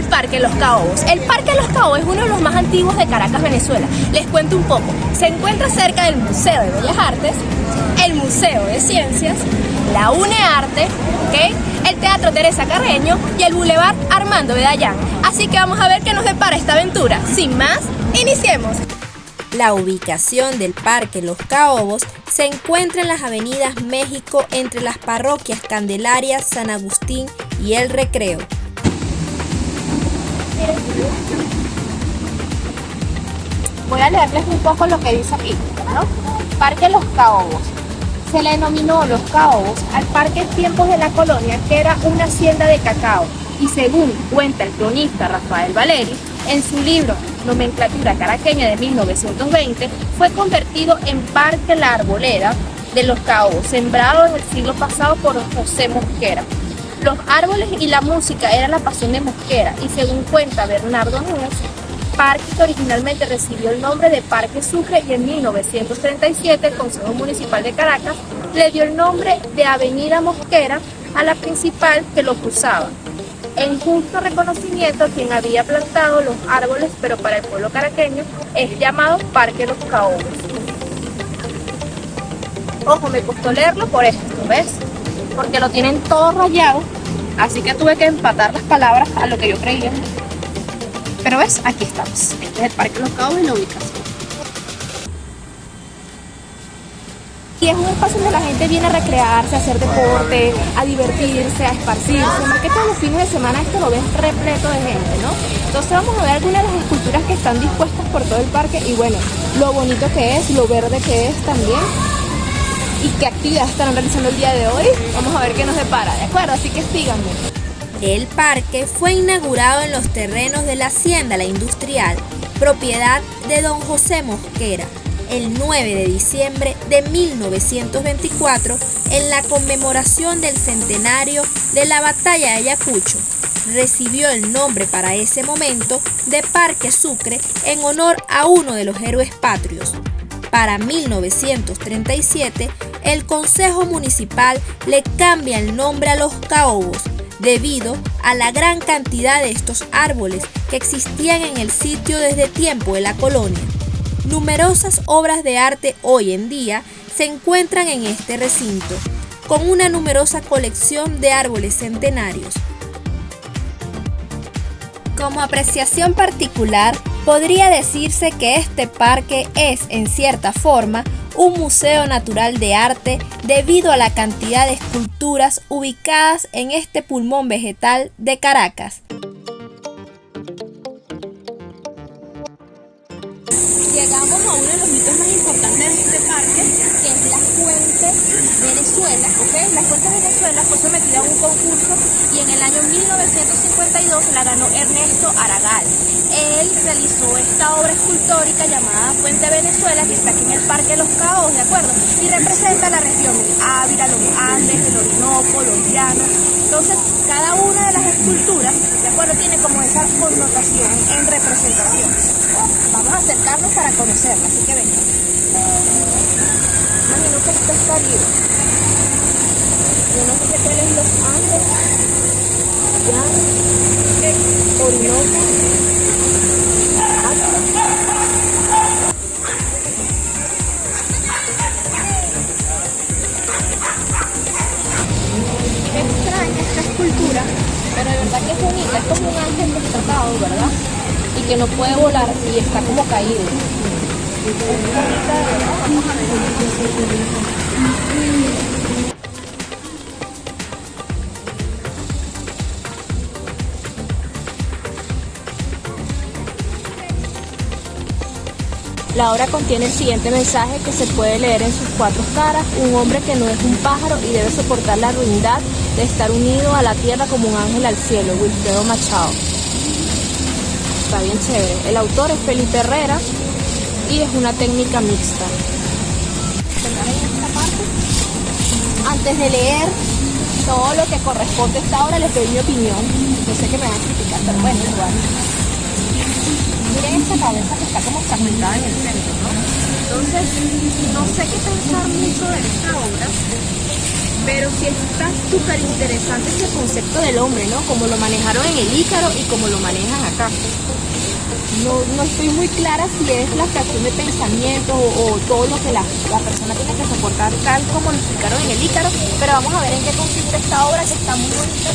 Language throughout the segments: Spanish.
el Parque Los Caobos. El Parque Los Caobos es uno de los más antiguos de Caracas, Venezuela. Les cuento un poco. Se encuentra cerca del Museo de Bellas Artes, el Museo de Ciencias, la UNEARTE, ¿okay?, el Teatro Teresa Carreño y el Boulevard Armando Bedallán. Así que vamos a ver qué nos depara esta aventura. Sin más, iniciemos. La ubicación del Parque Los Caobos se encuentra en las avenidas México entre las parroquias Candelaria, San Agustín y El Recreo. Voy a leerles un poco lo que dice aquí, ¿no? Parque Los Caobos. Se le denominó Los Caobos al parque en tiempos de la colonia, que era una hacienda de cacao, y según cuenta el cronista Rafael Valeri, en su libro Nomenclatura Caraqueña de 1920, fue convertido en Parque La Arboleda de Los Caobos, sembrado en el siglo pasado por José Mosquera. Los árboles y la música eran la pasión de Mosquera, y según cuenta Bernardo Núñez, parque que originalmente recibió el nombre de Parque Sucre, y en 1937 el Consejo Municipal de Caracas le dio el nombre de Avenida Mosquera a la principal que lo cruzaba, en justo reconocimiento a quien había plantado los árboles, pero para el pueblo caraqueño es llamado Parque Los Caobos. Ojo, me costó leerlo por esto, ¿ves? Porque lo tienen todo rayado, así que tuve que empatar las palabras a lo que yo creía. Pero ves, aquí estamos. Este es el Parque Los Caobos y la ubicación. Y es un espacio donde la gente viene a recrearse, a hacer deporte, a divertirse, a esparcirse. Más que todos los fines de semana esto lo ves repleto de gente, ¿no? Entonces vamos a ver algunas de las esculturas que están dispuestas por todo el parque y bueno, lo bonito que es, lo verde que es también. Y qué actividades están realizando el día de hoy. Vamos a ver qué nos depara, ¿de acuerdo? Así que síganme. El parque fue inaugurado en los terrenos de la Hacienda La Industrial, propiedad de don José Mosquera, el 9 de diciembre de 1924, en la conmemoración del centenario de la Batalla de Ayacucho. Recibió el nombre para ese momento de Parque Sucre en honor a uno de los héroes patrios. Para 1937, el Consejo Municipal le cambia el nombre a Los Caobos, debido a la gran cantidad de estos árboles que existían en el sitio desde tiempo de la colonia. Numerosas obras de arte hoy en día se encuentran en este recinto, con una numerosa colección de árboles centenarios. Como apreciación particular, podría decirse que este parque es, en cierta forma, un museo natural de arte debido a la cantidad de esculturas ubicadas en este pulmón vegetal de Caracas. Llegamos a uno de los mitos más importantes de este parque, que es la Fuente Venezuela, ¿ok? La Fuente Venezuela fue sometida a un concurso y en el año 1952 la ganó Ernesto Aragal. Él realizó esta obra escultórica llamada Fuente Venezuela, que está aquí en el Parque Los Caobos, ¿de acuerdo? Y representa la región Ávila, los Andes, el Orinoco, los llanos. Entonces, cada una de las esculturas, ¿de acuerdo?, tiene como esa connotación en representación. Vamos a acercarnos para conocerla, así que venga. Imagino que esto está arriba. Yo no sé qué cuál es los Andes, llanos, Orinoco. Pero de verdad que es bonita, es como un ángel destacado, ¿verdad? Y que no puede volar y está como caído. Es bonita, de verdad. Vamos a ver. La obra contiene el siguiente mensaje que se puede leer en sus cuatro caras: un hombre que no es un pájaro y debe soportar la ruindad de estar unido a la tierra como un ángel al cielo. Wilfredo Machado. Está bien chévere. El autor es Felipe Herrera y es una técnica mixta. Antes de leer todo lo que corresponde a esta obra, les doy mi opinión. Yo sé que me van a criticar, pero bueno, igual. Miren esta cabeza que está como fragmentada en el centro, ¿no? Entonces, no sé qué pensar mucho de esta obra, Pero sí está súper interesante ese concepto del hombre, ¿no? Como lo manejaron en el Ícaro y como lo manejan acá. No estoy muy clara si es la creación de pensamientos o todo lo que la persona tiene que soportar tal como lo explicaron en el Ícaro, pero vamos a ver en qué consiste esta obra que está muy bonita.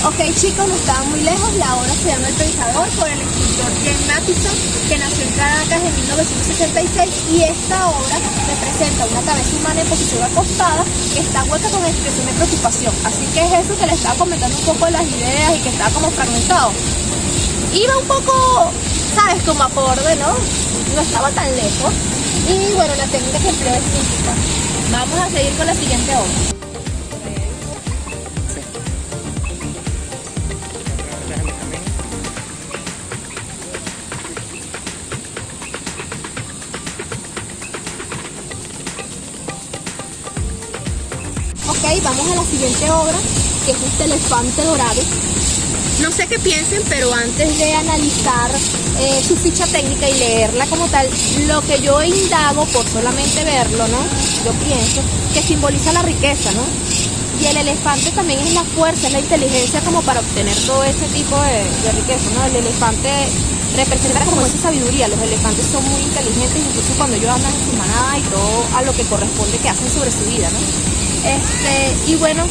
Ok chicos, no estaba muy lejos, la obra se llama El Pensador por el escritor James Mathison, que nació en Caracas en 1966, y esta obra representa una cabeza humana en posición acostada que está hueca con expresión de preocupación. Así que es eso que le estaba comentando un poco de las ideas y que estaba como fragmentado. Iba un poco, sabes, como acorde, ¿no? No estaba tan lejos. Y bueno, la técnica que empleo es física. Vamos a seguir con la siguiente obra. Ok, vamos a la siguiente obra, que es este elefante dorado. No sé qué piensen, pero antes de analizar su ficha técnica y leerla como tal, lo que yo indago por solamente verlo, ¿no? Yo pienso que simboliza la riqueza, ¿no? Y el elefante también es la fuerza, es la inteligencia como para obtener todo ese tipo de riqueza, ¿no? El elefante representa como esa sabiduría. Los elefantes son muy inteligentes, incluso cuando ellos andan en su manada y todo a lo que corresponde que hacen sobre su vida, ¿no? Y bueno,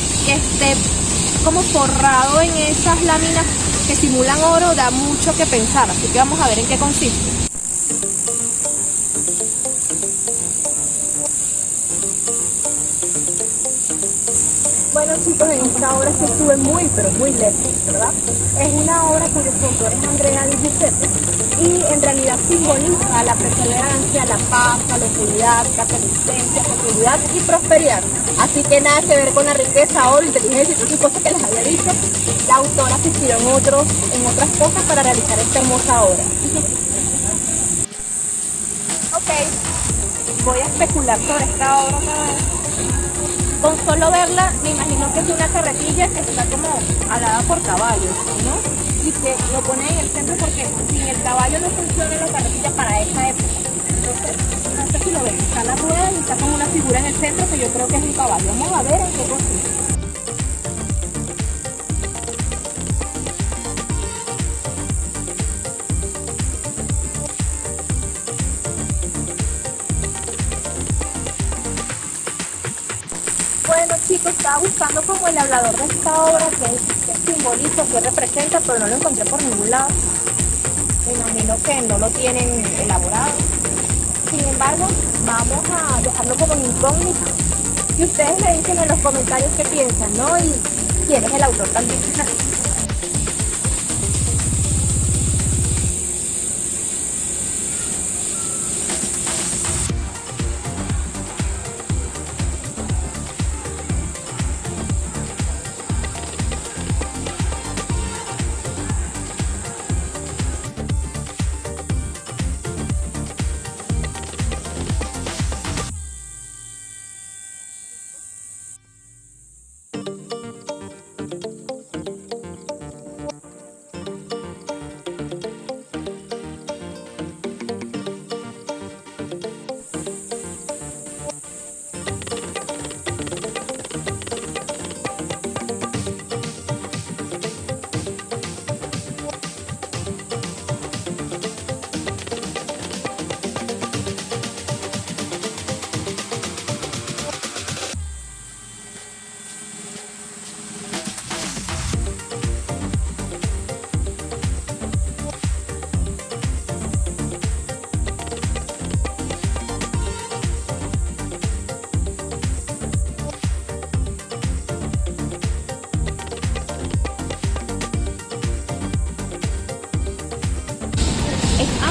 como forrado en esas láminas que simulan oro, da mucho que pensar, así que vamos a ver en qué consiste. Bueno chicos, en esta obra sí estuve muy, pero muy lejos, ¿verdad? Es una obra cuyo autor es Andrea Di Giuseppe y en realidad simboliza la perseverancia, la paz, la longevidad, la persistencia, fecundidad y prosperidad. Así que nada que ver con la riqueza, oro, inteligencia y todas esas cosas que les había dicho. La autora se inspiró en otras cosas para realizar esta hermosa obra. Ok, voy a especular sobre esta obra otra vez. Con solo verla, me imagino que es una carretilla que está como alada por caballos, ¿no? Y que lo pone en el centro porque sin el caballo no funciona la carretilla para esa época. Entonces, no sé si lo ven, está la rueda y está como una figura en el centro que yo creo que es un caballo. Vamos a ver en qué consiste. Bueno chicos, estaba buscando como el hablador de esta obra, que simboliza, que representa, pero no lo encontré por ningún lado. Me imagino que no lo tienen elaborado. Sin embargo, vamos a dejarlo como incógnito. Y ustedes me dicen en los comentarios qué piensan, ¿no? Y quién es el autor también.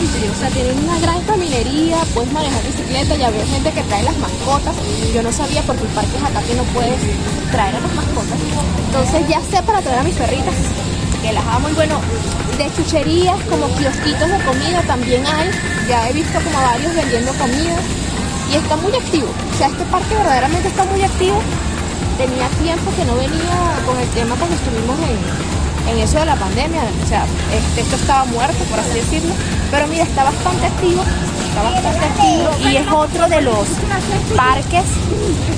amplio, o sea, tienen una gran caminería, puedes manejar bicicleta, ya veo gente que trae las mascotas, yo no sabía porque el parque es acá que no puedes traer a las mascotas, entonces ya sé para traer a mis perritas, que las amo. Y bueno, de chucherías como kiosquitos de comida también hay, ya he visto como varios vendiendo comida y está muy activo, o sea, este parque verdaderamente está muy activo. Tenía tiempo que no venía con el tema cuando estuvimos en eso de la pandemia, o sea, esto estaba muerto, por así decirlo, pero mira, está bastante activo y es otro de los parques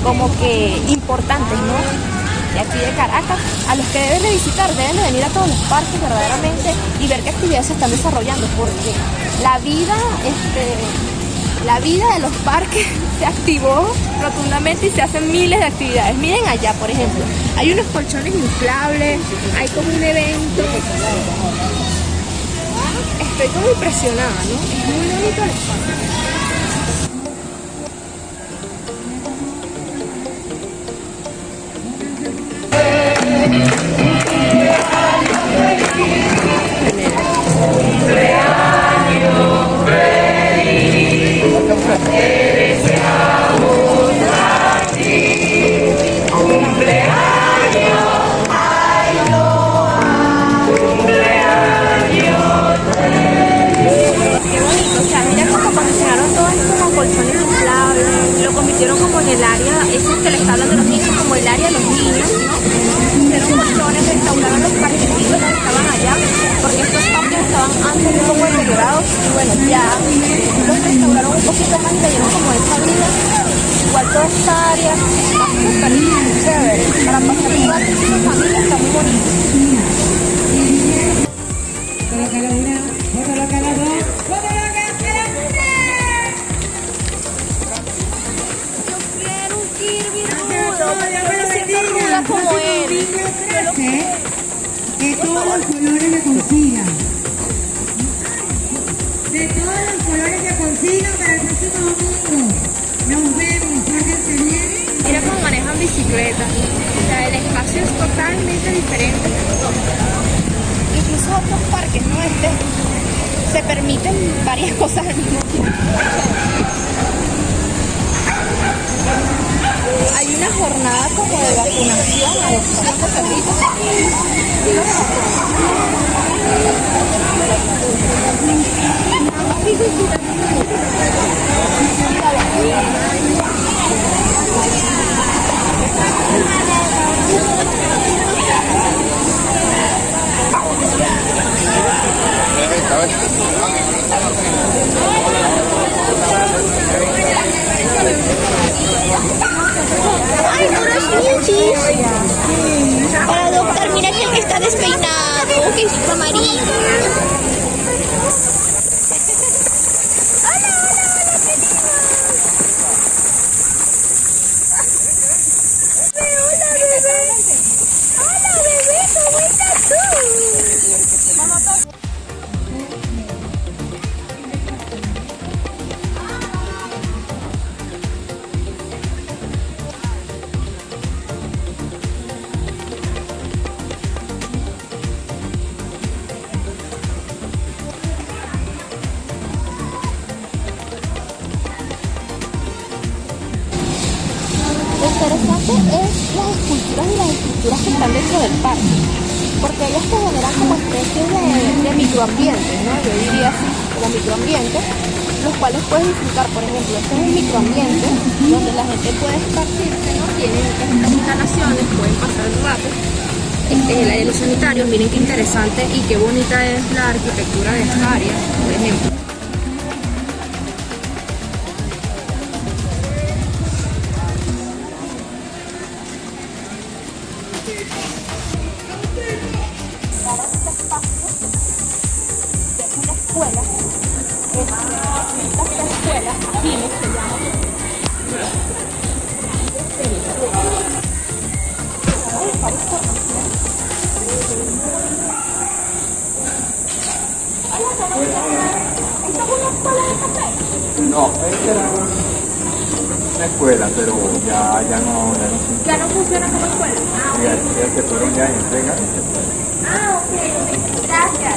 como que importantes, ¿no? De aquí de Caracas, a los que deben de visitar, deben de venir a todos los parques verdaderamente y ver qué actividades se están desarrollando, porque la vida de los parques se activó rotundamente y se hacen miles de actividades. Miren allá, por ejemplo, hay unos colchones inflables, hay como un evento. Estoy como impresionada, ¿no? Es muy bonito el parque. Lo convirtieron como en el área, eso que le está hablando a los niños, como el área de los niños, ¿no? Hicieron colchones, restauraron los parquecitos que estaban allá, porque estos parques estaban antes un poco deteriorados, y bueno, ya los restauraron un poquito más y le dieron como esa vida. Igual toda esta área está súper chévere, para pasar un rato con su familia está muy bonito. Coloca la una, coloca la dos, coloca la Como él. De todos los colores de consiga. De todos los colores de consiga para el próximo domingo. Nos vemos, pásense bien. Mira cómo manejan bicicleta. O sea, el espacio es totalmente diferente. Incluso otros parques, ¿no? Se permiten varias cosas al mismo tiempo. Hay una jornada como de vacunación, adopción de perritos. ¡Ay, unos michis! Para adoptar, mira que el que está despeinado, que es amarillo. ¡Hola, hola, hola, qué lindo! ¡Hola, bebé! ¡Hola, bebé! ¿Cómo estás tú? Vamos. Lo interesante es las esculturas y las estructuras que están dentro del parque, porque ellas te generan como especies de microambientes, ¿no? Yo diría así, como microambientes, los cuales puedes disfrutar. Por ejemplo, este es un microambiente donde la gente puede esparcirse, ¿no? Tienen estas instalaciones, pueden pasar el rato. Este es el área de los sanitarios, miren qué interesante y qué bonita es la arquitectura de esta área, por ejemplo. Una escuela, esta escuela, Giles se llama. No, esta era una escuela, pero ya no funciona. Ya no funciona como escuela. Ya se fueron ya en entrega. Ah, ok. Gracias.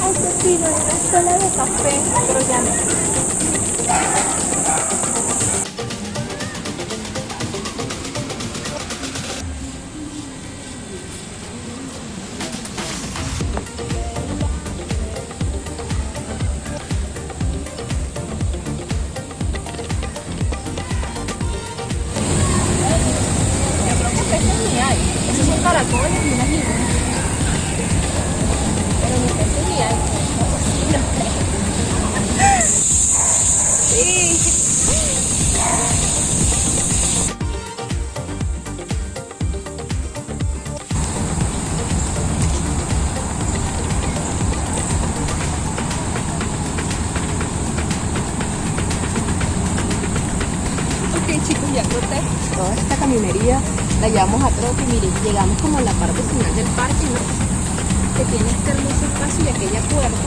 Ay, qué fino, una escuela de café, pero ya no. ya troté. Toda esta caminería la llevamos a trote y miren, llegamos como a la parte final del parque, ¿no? Que tiene este hermoso espacio y aquella puerta,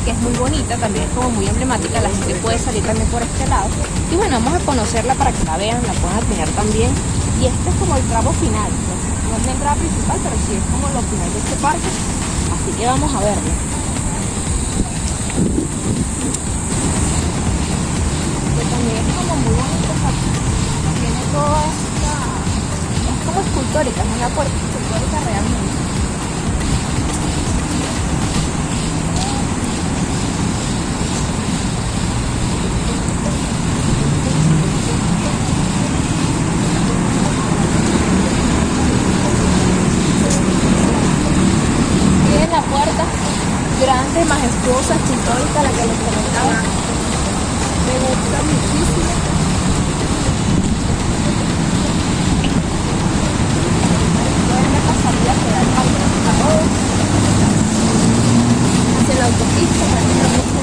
que es muy bonita, también es como muy emblemática, la gente puede salir también por este lado. Y bueno, vamos a conocerla para que la vean, la puedan admirar también. Y este es como el tramo final, no es la entrada principal, pero sí es como lo final de este parque, así que vamos a verlo. Que también es como muy bonito, o sea, tiene toda esta, es como escultórica, es una puerta escultórica realmente. Tiene la puerta grande, majestuosa, escultórica, la que les comentaba. Me gusta muchísimo. Pueden ver la salida que da el Parque de los Caobos hacia la autopista prácticamente.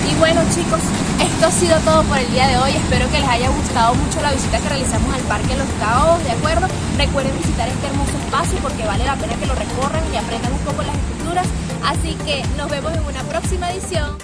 Y bueno, chicos, esto ha sido todo por el día de hoy. Espero que les haya gustado mucho la visita que realizamos al Parque de los Caobos, ¿de acuerdo? Recuerden visitar este hermoso espacio porque vale la pena que lo recorran y aprendan un poco las esculturas. Así que nos vemos en una próxima edición.